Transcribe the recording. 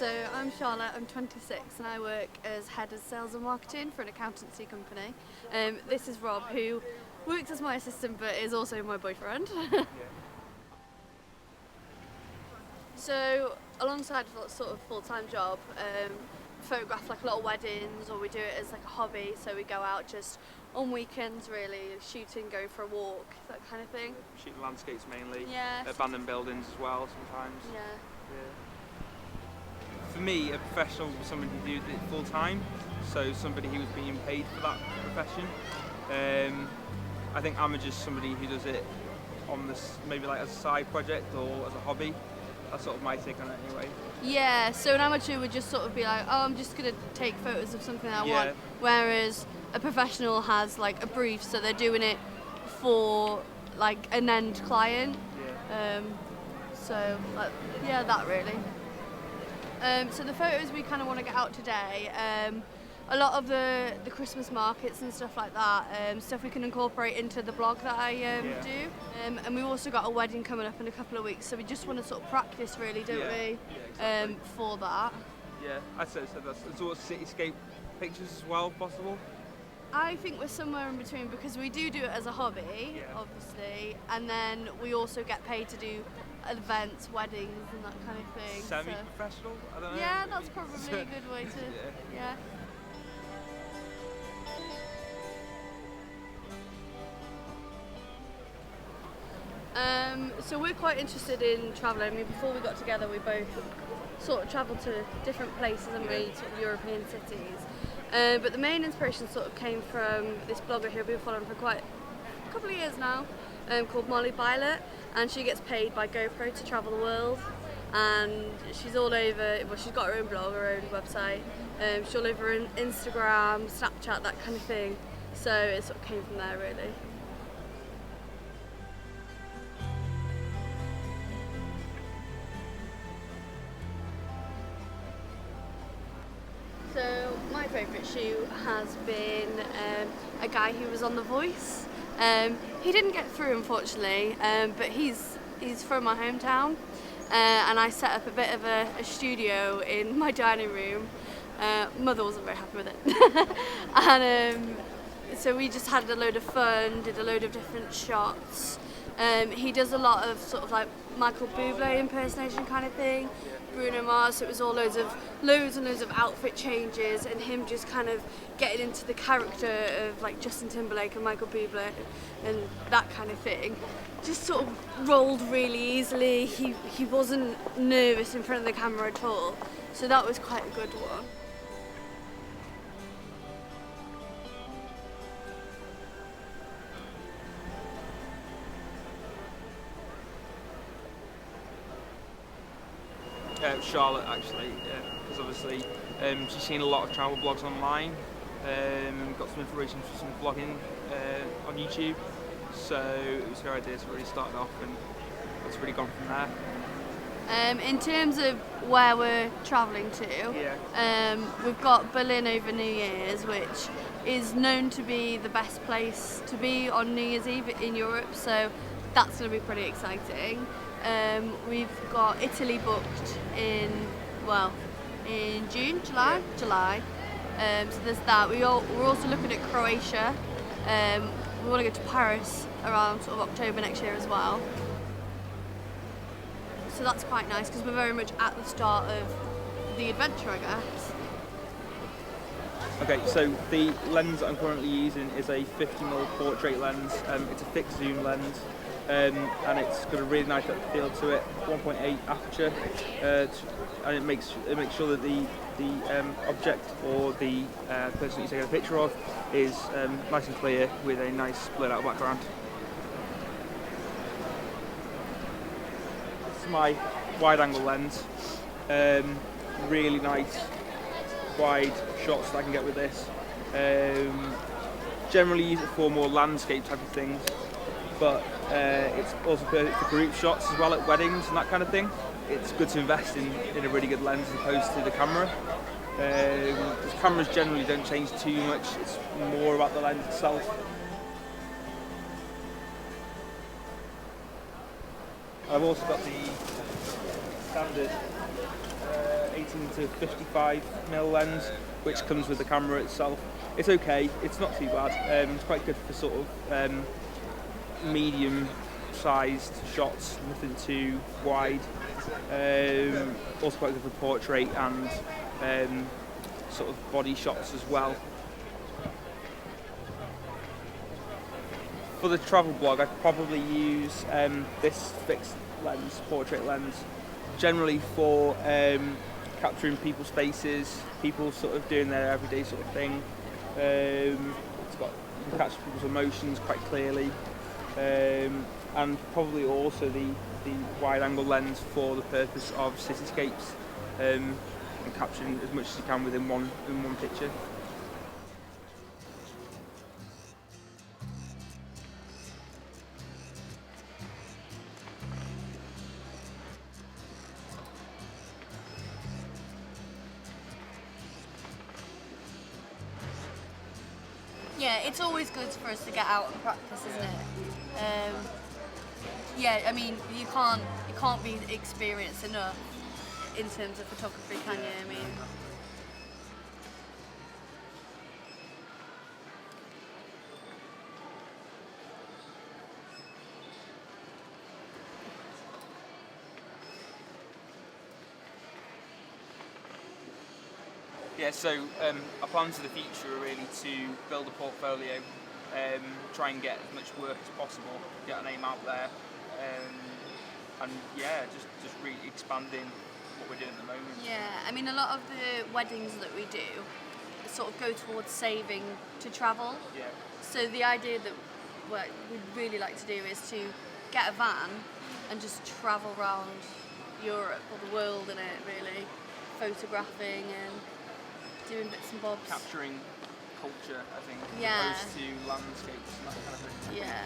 So I'm Charlotte, I'm 26 and I work as head of sales and marketing for an accountancy company. This is Rob, who works as my assistant but is also my boyfriend. So alongside a sort of full-time job, photograph like a lot of weddings, or we do it as like a hobby, so we go out just on weekends really, shooting, go for a walk, that kind of thing. Shooting landscapes mainly, Yeah. abandoned buildings as well sometimes. Yeah. For me, a professional was somebody who did it full time, so somebody who was being paid for that profession. I think amateur is somebody who does it on this, maybe like as a side project or as a hobby. That's sort of my take on it anyway. Yeah, so an amateur would just sort of be like, oh, I'm just going to take photos of something I want, whereas a professional has like a brief, so they're doing it for like an end client. That really. So the photos we kind of want to get out today, a lot of the Christmas markets and stuff like that, stuff we can incorporate into the blog that I do. And we've also got a wedding coming up in a couple of weeks, so we just want to sort of practice really, don't we, exactly. For that. Yeah, I'd say so. That's sort of cityscape pictures as well, possible. I think we're somewhere in between because we do it as a hobby, obviously, and then we also get paid to do events, weddings and that kind of thing. Semi-professional? I don't know. Yeah, that's probably a good way to, yeah. So we're quite interested in travelling. I mean, before we got together, we both sort of travelled to different places, and we sort of European cities. But the main inspiration sort of came from this blogger who I've been following for quite a couple of years now, called Molly Violet, and she gets paid by GoPro to travel the world. And she's all over, well, she's got her own blog, her own website. She's all over Instagram, Snapchat, that kind of thing. So it sort of came from there, really. So my favourite shoot has been a guy who was on The Voice. He didn't get through, unfortunately, but he's from my hometown, and I set up a bit of a studio in my dining room. Mother wasn't very happy with it. And so we just had a load of fun, did a load of different shots. He does a lot of sort of like Michael Bublé impersonation kind of thing, Bruno Mars, so it was all loads and loads of outfit changes and him just kind of getting into the character of like Justin Timberlake and Michael Bublé and that kind of thing. Just sort of rolled really easily. He wasn't nervous in front of the camera at all, so that was quite a good one. Charlotte, actually, because obviously she's seen a lot of travel blogs online, got some inspiration from some vlogging on YouTube, so it was her idea to really start off, and it's really gone from there. In terms of where we're travelling to, we've got Berlin over New Year's, which is known to be the best place to be on New Year's Eve in Europe, so that's going to be pretty exciting. We've got Italy booked in July. So there's that. We're also looking at Croatia. We want to go to Paris around sort of October next year as well. So that's quite nice because we're very much at the start of the adventure, I guess. Okay, so the lens that I'm currently using is a 50mm portrait lens. It's a fixed zoom lens. And it's got a really nice field to it, 1.8 aperture, and it makes sure that the object or the person you're taking a picture of is nice and clear with a nice blurred out background. This is my wide angle lens, really nice wide shots that I can get with this. Generally use it for more landscape type of things, but it's also perfect for group shots as well at weddings and that kind of thing. It's good to invest in a really good lens as opposed to the camera. Because cameras generally don't change too much, it's more about the lens itself. I've also got the standard 18 to 55mm lens, which comes with the camera itself. It's okay, it's not too bad. It's quite good for sort of medium-sized shots, nothing too wide. Also quite good for portrait and sort of body shots as well. For the travel blog, I'd probably use this fixed lens, portrait lens, generally for capturing people's faces, people sort of doing their everyday sort of thing. You can catch people's emotions quite clearly, and probably also the wide-angle lens for the purpose of cityscapes, and capturing as much as you can within one picture. Yeah, it's always good for us to get out and practice, isn't it? Yeah, I mean, you can't be experienced enough in terms of photography, can you? I mean, Yeah, so our plans for the future are really to build a portfolio, try and get as much work as possible, get our name out there, and yeah, just really expanding what we're doing at the moment. yeah, I mean, a lot of the weddings that we do sort of go towards saving to travel. Yeah. So the idea that what we'd really like to do is to get a van and just travel around Europe or the world in it, really, photographing and doing bits and bobs. Capturing culture, I think, Yeah. as opposed to landscapes and that kind of thing. Yeah.